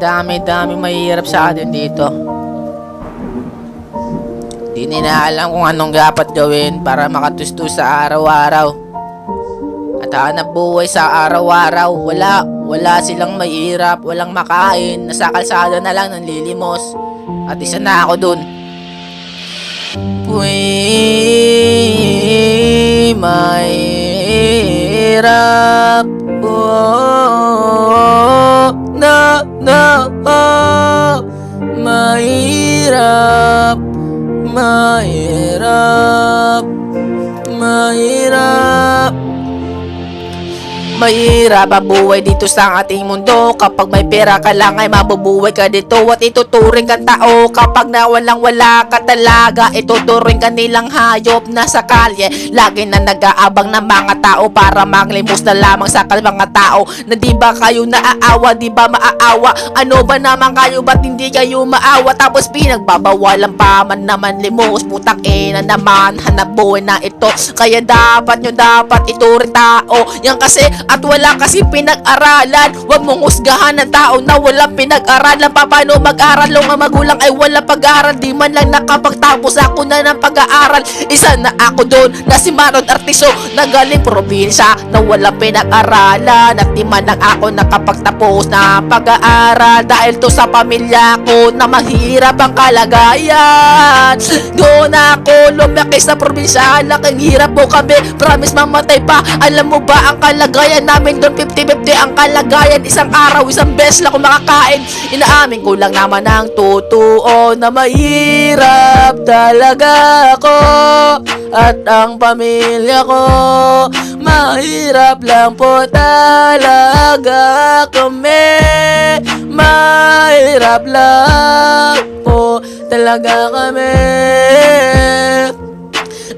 dami mahirap sa atin dito. Di nila alam kung anong dapat gawin para makatustos sa araw-araw. At hanap buhay sa araw-araw. Wala silang mahirap, walang makain. Nasa kalsada na lang nanlilimos. At isa na ako dun. Mahirap. Mahirap ang buhay dito sa ating mundo. Kapag may pera ka lang ay mabubuhay ka dito. At ituturing kang tao kapag nawalang-wala ka talaga. Ituturing ka nilang hayop na sa kalye. Lagi na nag-aabang ng mga tao para manglimos na lamang sa mga tao. Na di ba kayo naaawa, di ba maaawa? Ano ba naman kayo, ba't hindi kayo maawa? Tapos pinagbabawalan pa man naman limos. Putang ina naman, hanap buhay na ito. Kaya dapat ituring tao. Yan kasi at wala kasi pinag-aralan. Huwag mong husgahan ng tao na walang pinag-aralan. Paano mag-aral ang magulang ay wala pag-aaral? Di man lang nakapagtapos ako na ng pag-aaral. Isa na ako doon na si Maron Artiso na galing probinsya na walang pinag-aralan. At di man lang ako nakapagtapos na pag-aaral. Dahil to sa pamilya ko na mahirap ang kalagayan. Doon ako lumaki sa probinsya. Laking hirap mo kami, promise mamatay pa. Alam mo ba ang kalagayan namin doon? 50-50 ang kalagayan. Isang araw, isang beses lang ako makakain. Inaamin ko lang naman ang totoo na mahirap talaga ako at ang pamilya ko. Mahirap lang po talaga kami. Mahirap lang po talaga kami.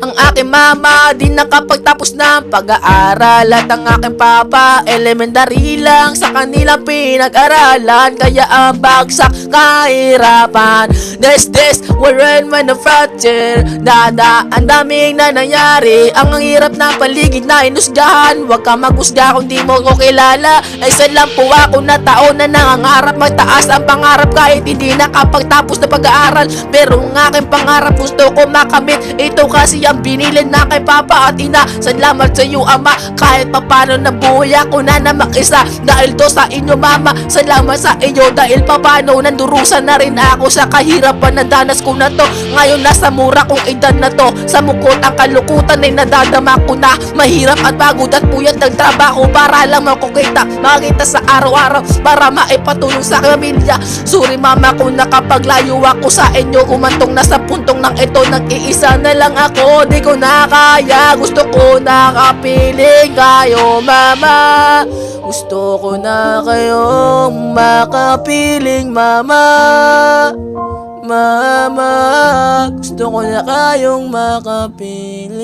Ang aking mama di nakapagtapos ng pag-aaral. At ang aking papa elementary lang sa kanilang pinag-aralan. Kaya ang bagsak kahirapan. This we're in manufacture. Ang daming na nangyari. Ang hirap ng paligid na inusgahan. Huwag ka maghusga kung di mo ko kilala. Ay isa lang po ako na tao na nangangarap magtaas ang pangarap kahit hindi nakapagtapos na pag-aaral. Pero ang aking pangarap gusto ko makamit. Ito kasi ang binilin na kay papa at ina. Salamat sa iyo ama, kahit papano nabuhay ako na mag-isa. Dahil to sa inyo mama, salamat sa iyo. Dahil papano nandurusan na rin ako sa kahirapan na danas ko na to. Ngayon nasa mura kong edad na to. Sa mukot ang kalukutan ay nadadama ko na. Mahirap at pagod at puyat ng trabaho para lang makita sa araw-araw para maipatulong sa pamilya. Sorry mama kung nakapaglayo ako sa inyo. Kumantong nasa puntong ng ito, nag-iisa na lang ako. Di ko na kaya, gusto ko na kapiling kayo mama. Gusto ko na kayong makapiling mama. Mama, gusto ko na kayong makapiling.